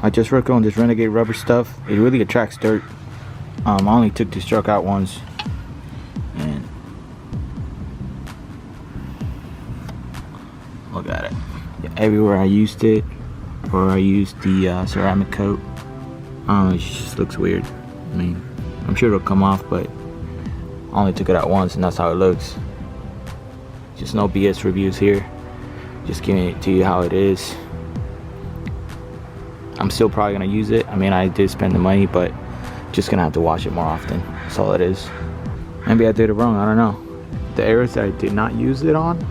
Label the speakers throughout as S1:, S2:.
S1: I just worked on this Renegade rubber stuff. It really attracts dirt. I only took this truck out once, and look at it. Everywhere I used it, or I used the ceramic coat, it just looks weird. I mean, I'm sure it'll come off, but I only took it out once, and that's how it looks. Just no BS reviews here. Just giving it to you how it is. I'm still probably gonna use it. I mean, I did spend the money, but just gonna have to wash it more often. That's all it is. Maybe I did it wrong, I don't know. The areas that I did not use it on,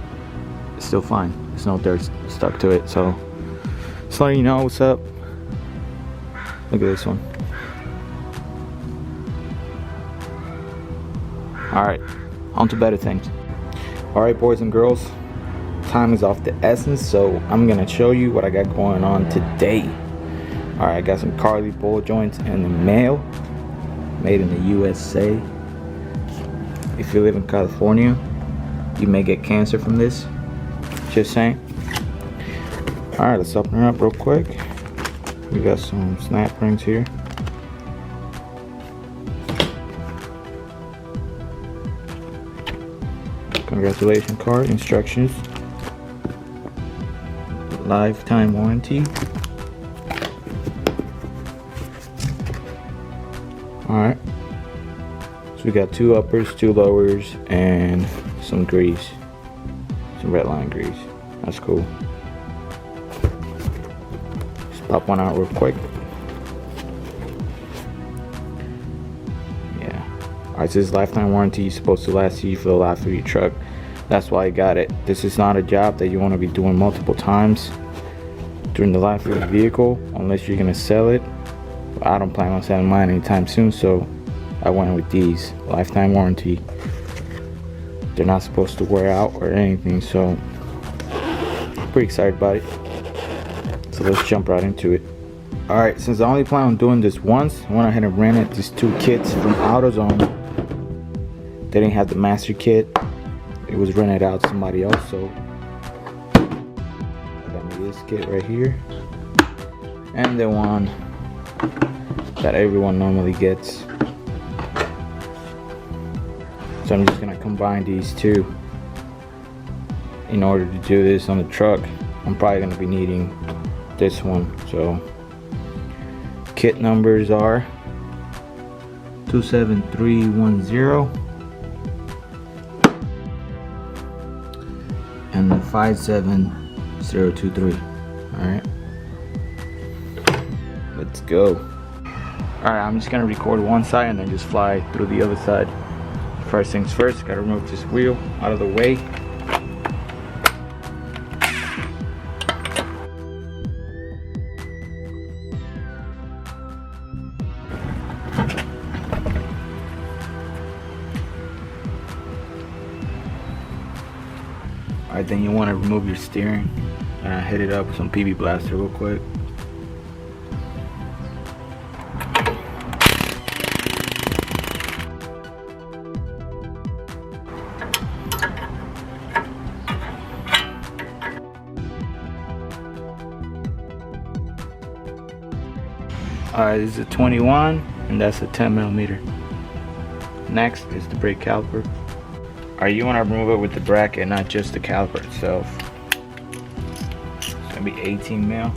S1: it's still fine. There's no dirt stuck to it, so just letting you know what's up. Look at this one. Alright, on to better things. Alright, boys and girls, time is of the essence, so I'm gonna show you what I got going on today. Alright, I got some Carli ball joints in the mail, made in the USA. If you live in California, you may get cancer from this. Just saying. Alright, let's open her up real quick. We got some snap rings here. Congratulations card, instructions, lifetime warranty. Alright, so we got 2 uppers, 2 lowers, and some grease, some red line grease. That's cool. Just pop one out real quick. Yeah. Alright, so this lifetime warranty is supposed to last you for the life of your truck. That's why I got it. This is not a job that you want to be doing multiple times during the life of your vehicle, unless you're going to sell it. I don't plan on selling mine anytime soon, so I went with these. Lifetime warranty. They're not supposed to wear out or anything, so I'm pretty excited about it. So let's jump right into it. Alright, since I only plan on doing this once, I went ahead and rented these 2 kits from AutoZone. They didn't have the master kit. It was rented out to somebody else, so I got me this kit right here. And the one that everyone normally gets. So I'm just gonna combine these 2 in order to do this on the truck. I'm probably gonna be needing this one. So kit numbers are 27310 and 57023. Alright, let's go. Alright, I'm just gonna record one side and then just fly through the other side. First things first, gotta remove this wheel out of the way. Alright, then you want to remove your steering. Hit it up with some PB Blaster real quick. Alright, this is a 21 and that's a 10mm. Next is the brake caliper. Alright, you want to remove it with the bracket, not just the caliper itself. It's going to be 18mm.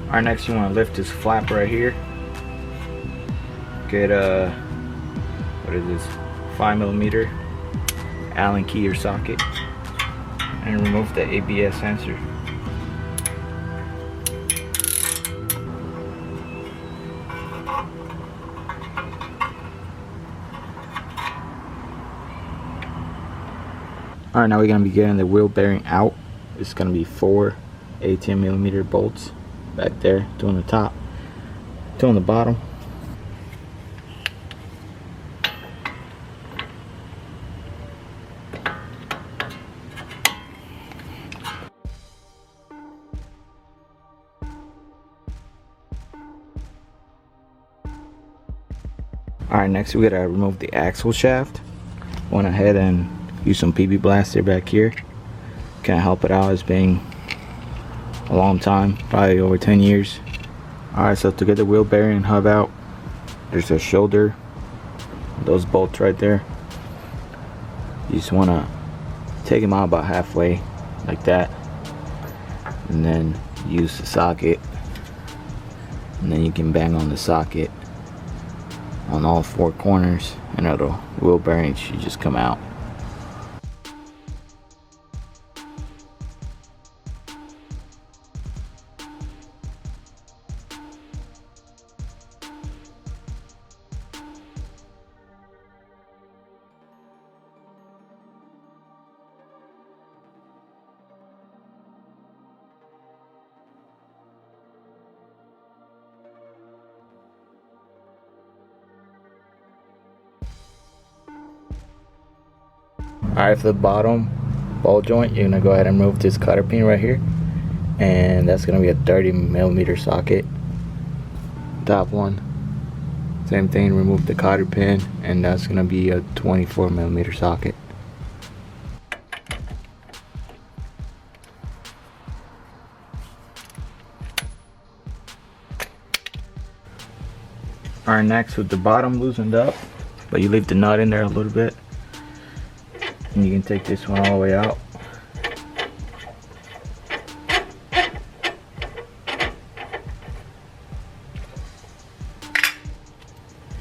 S1: Alright, next you want to lift this flap right here. Get what is this? 5mm Allen key or socket, and remove the ABS sensor. Alright, now we're going to be getting the wheel bearing out. It's going to be 4 18mm bolts back there, 2 on the top, 2 on the bottom. Alright, next we gotta remove the axle shaft. Went ahead and used some PB Blaster back here. Can't help it out, it's been a long time, probably over 10 years. Alright, so to get the wheel bearing and hub out, there's a shoulder, those bolts right there. You just want to take them out about halfway, like that, and then use the socket, and then you can bang on the socket on all 4 corners, and the wheel bearing should just come out. Alright, for the bottom ball joint, you're gonna go ahead and remove this cotter pin right here, and that's gonna be a 30mm socket. Top one, same thing, remove the cotter pin, and that's gonna be a 24mm socket. Alright, next, with the bottom loosened up, but you leave the nut in there a little bit, and you can take this one all the way out.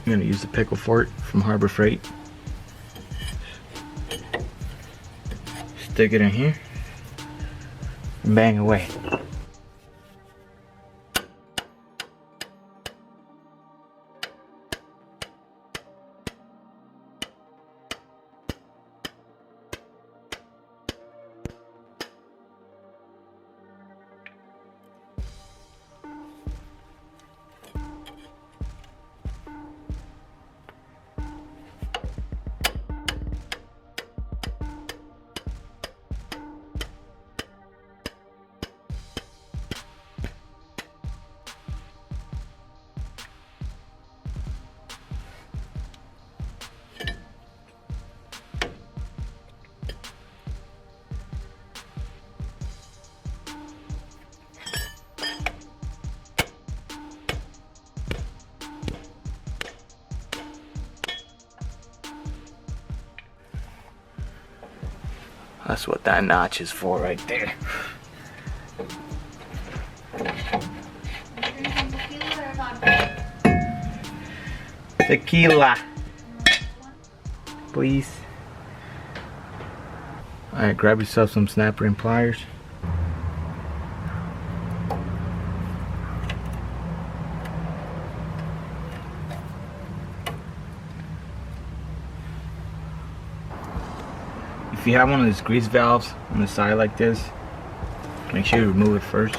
S1: I'm gonna use the pickle fork from Harbor Freight. Stick it in here and bang away. That's what that notch is for right there. Tequila, please. Alright, grab yourself some snapper and pliers. If you have one of these grease valves on the side like this, make sure you remove it first.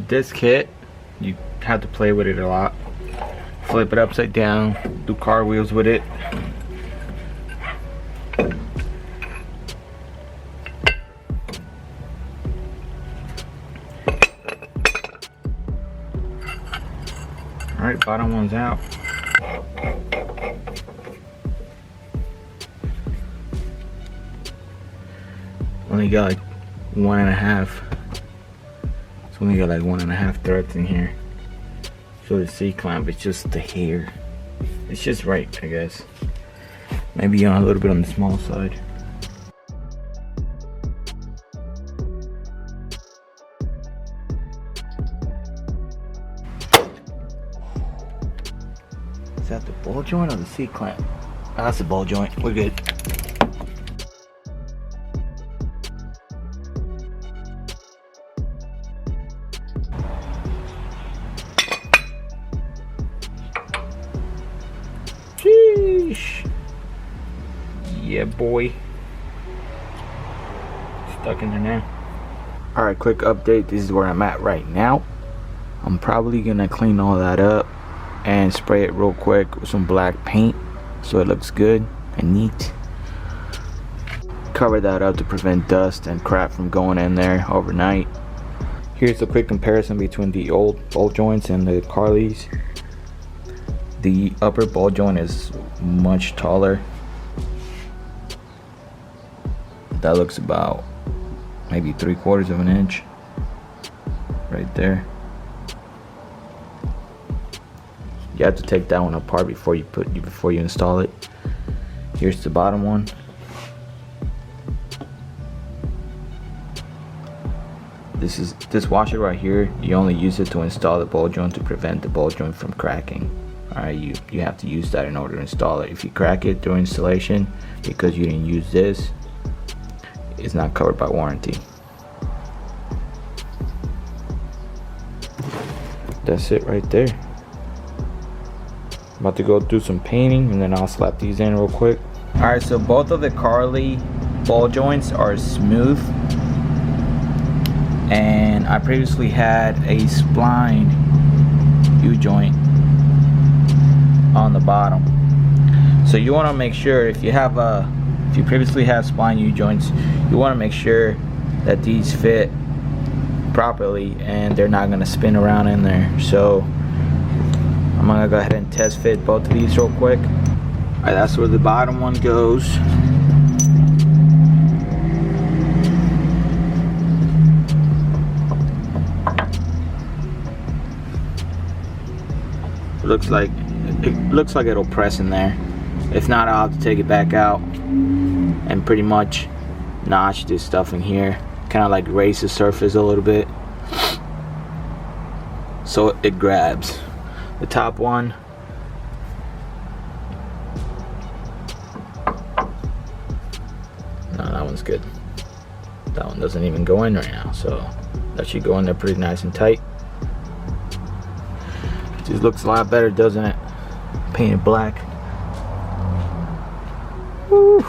S1: This kit, you have to play with it a lot. Flip it upside down, do cartwheels with it. Alright, bottom one's out. Only got like 1.5. It's only got like 1.5 threads in here. So the C-clamp is just the hair. It's just right, I guess. Maybe a little bit on the small side. Is that the ball joint or the C-clamp? Oh, that's the ball joint. We're good. Sheesh. Yeah, boy. Stuck in there now. Alright, quick update. This is where I'm at right now. I'm probably gonna clean all that up and spray it real quick with some black paint so it looks good and neat. Cover that up to prevent dust and crap from going in there overnight. Here's a quick comparison between the old ball joints and the Carli's. The upper ball joint is much taller. That looks about maybe 3/4 of an inch right there. You have to take that one apart before you install it. Here's the bottom one. This washer right here, you only use it to install the ball joint to prevent the ball joint from cracking. Alright, you have to use that in order to install it. If you crack it during installation because you didn't use this, it's not covered by warranty. That's it right there. About to go do some painting and then I'll slap these in real quick. Alright, so both of the Carli ball joints are smooth, and I previously had a spline U-joint on the bottom. So you want to make sure if you previously have spline U-joints, you want to make sure that these fit properly and they're not going to spin around in there. So I'm gonna go ahead and test fit both of these real quick. Alright, that's where the bottom one goes. It looks like it'll press in there. If not, I'll have to take it back out and pretty much notch this stuff in here, kind of like raise the surface a little bit so it grabs. The top one, no, that one's good. That one doesn't even go in right now, so that should go in there pretty nice and tight. Just looks a lot better, doesn't it? Painted black. Woo.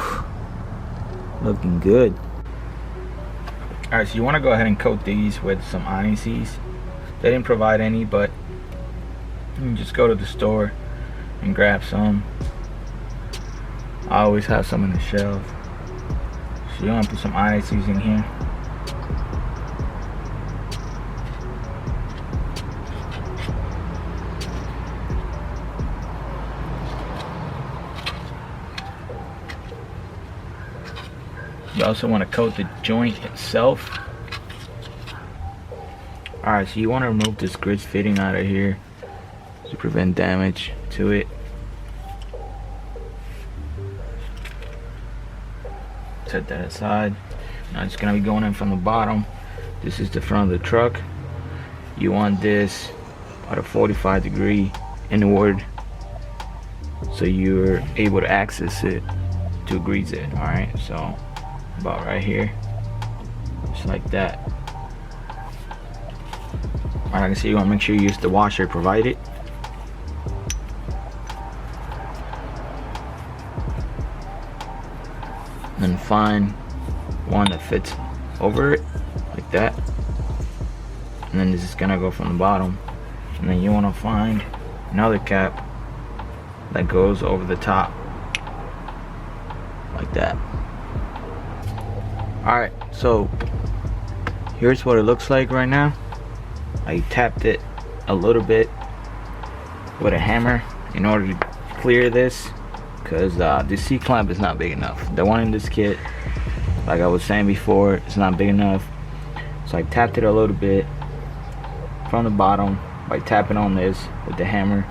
S1: Looking good. Alright, so you want to go ahead and coat these with some anti-seize. They didn't provide any, but you can just go to the store and grab some. I always have some in the shelf. So you want to put some anti-seize in here. You also want to coat the joint itself. Alright, so you want to remove this grit fitting out of here to prevent damage to it. Set that aside. Now it's going to be going in from the bottom. This is the front of the truck. You want this at a 45-degree inward so you're able to access it to grease it. Alright, so about right here, just like that. Alright, like I said, you want to make sure you use the washer provided. Then find one that fits over it, like that. And then this is gonna go from the bottom. And then you want to find another cap that goes over the top, like that. Alright, so here's what it looks like right now. I tapped it a little bit with a hammer in order to clear this, because the C-clamp is not big enough. The one in this kit like I was saying before, it's not big enough. So I tapped it a little bit from the bottom by tapping on this with the hammer.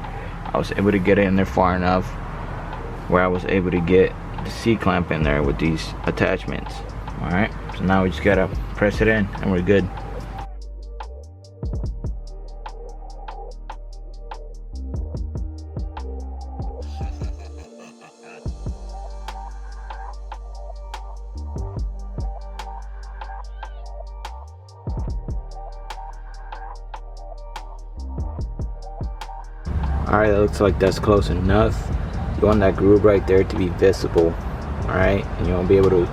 S1: I was able to get it in there far enough where I was able to get the C-clamp in there with these attachments. Alright, so now we just gotta press it in and we're good. Alright, that looks like that's close enough. You want that groove right there to be visible. Alright, and you want to be able to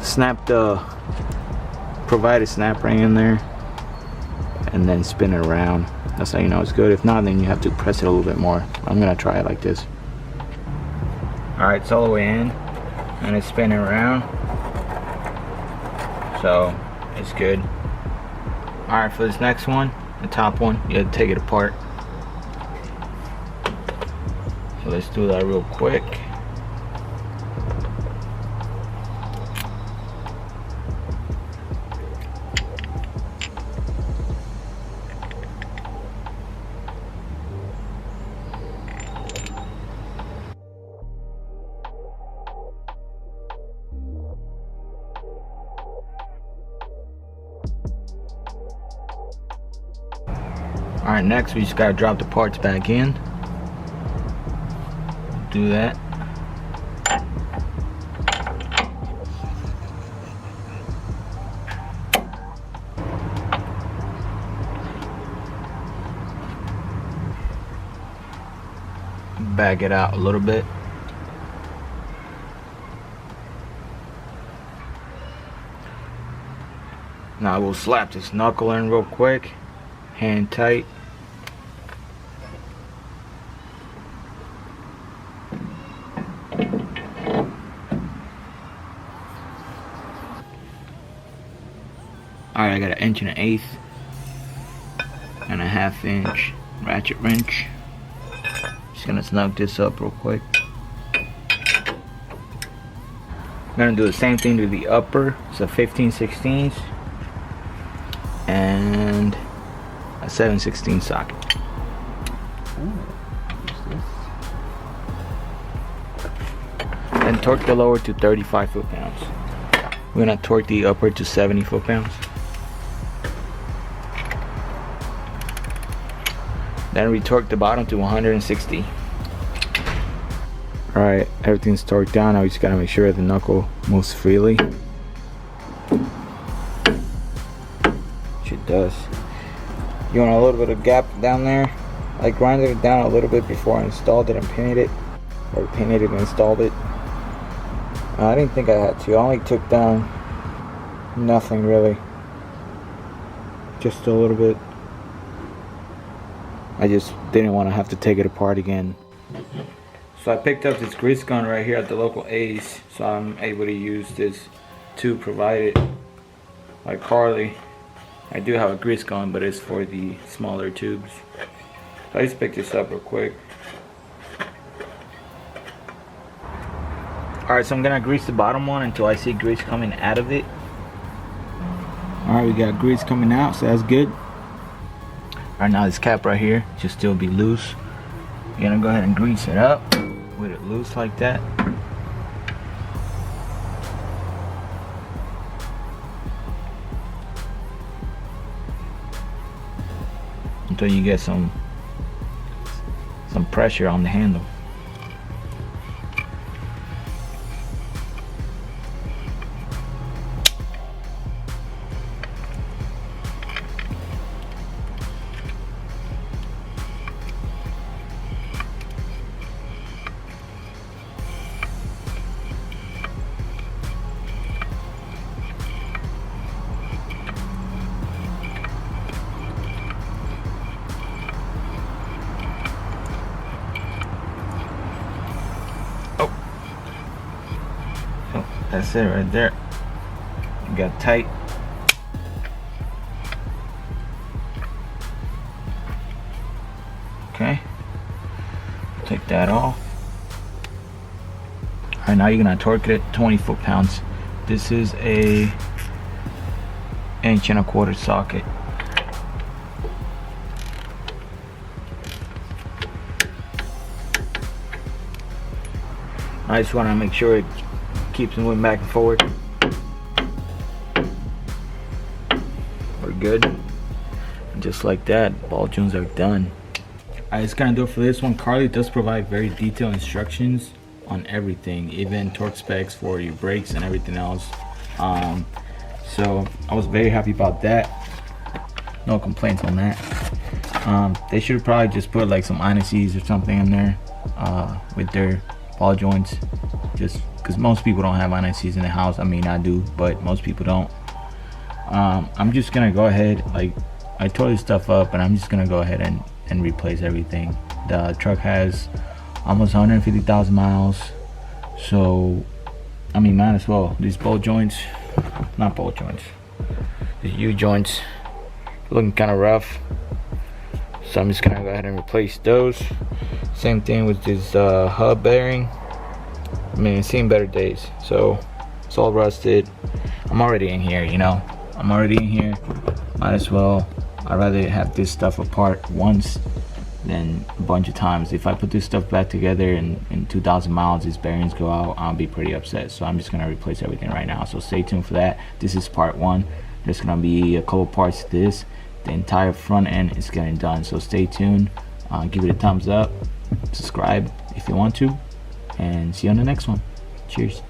S1: snap the provided snap ring in there and then spin it around. That's how you know it's good. If not, then you have to press it a little bit more. I'm gonna try it like this. Alright, it's all the way in and it's spinning around, so it's good. Alright, for this next one, the top one, you have to take it apart. So let's do that real quick. Alright, next we just gotta drop the parts back in. Do that. Back it out a little bit. Now we'll slap this knuckle in real quick, hand tight. Alright, I got 1 1/8 and a 1/2 inch ratchet wrench. Just gonna snug this up real quick. I'm gonna do the same thing to the upper. It's a 15/16 and a 7/16 socket. And torque the lower to 35 foot-pounds. We're gonna torque the upper to 70 foot-pounds. Then we torque the bottom to 160. Alright, everything's torqued down. Now we just gotta make sure the knuckle moves freely. Which it does. You want a little bit of gap down there. I grinded it down a little bit before I installed it and painted it. Or painted it and installed it. I didn't think I had to. I only took down nothing really. Just a little bit. I just didn't want to have to take it apart again. So I picked up this grease gun right here at the local Ace, so I'm able to use this tube provided by Carli. I do have a grease gun, but it's for the smaller tubes. So I just picked this up real quick. Alright, so I'm gonna grease the bottom one until I see grease coming out of it. Alright, we got grease coming out, so that's good. Alright, now this cap right here should still be loose. You're gonna go ahead and grease it up with it loose like that. Until you get some pressure on the handle. That's it right there. You got tight. Okay. Take that off. Alright, now you're gonna torque it at 20 foot-pounds This is a 1.25" socket. I just want to make sure it keeps moving back and forward. We're good. And just like that, ball joints are done. Alright, that's gonna do it for this one. Carli does provide very detailed instructions on everything, even torque specs for your brakes and everything else. So I was very happy about that. No complaints on that. They should have probably just put like some indices or something in there with their ball joints, just because most people don't have indices in the house. I mean, I do, but most people don't. I'm just gonna go ahead, like, I tore this stuff up, and I'm just gonna go ahead and replace everything. The truck has almost 150,000 miles, so I mean, might as well. These bolt joints, not bolt joints, these U joints looking kind of rough, so I'm just gonna go ahead and replace those. Same thing with this hub bearing. I mean, it's seen better days, so it's all rusted. I'm already in here, you know, I'm already in here, might as well. I'd rather have this stuff apart once than a bunch of times. If I put this stuff back together and in 2,000 miles these bearings go out, I'll be pretty upset. So I'm just gonna replace everything right now, so stay tuned for that. This is part one. There's gonna be a couple parts to this. The entire front end is getting done, so stay tuned. Give it a thumbs up, subscribe if you want to, and see you on the next one. Cheers.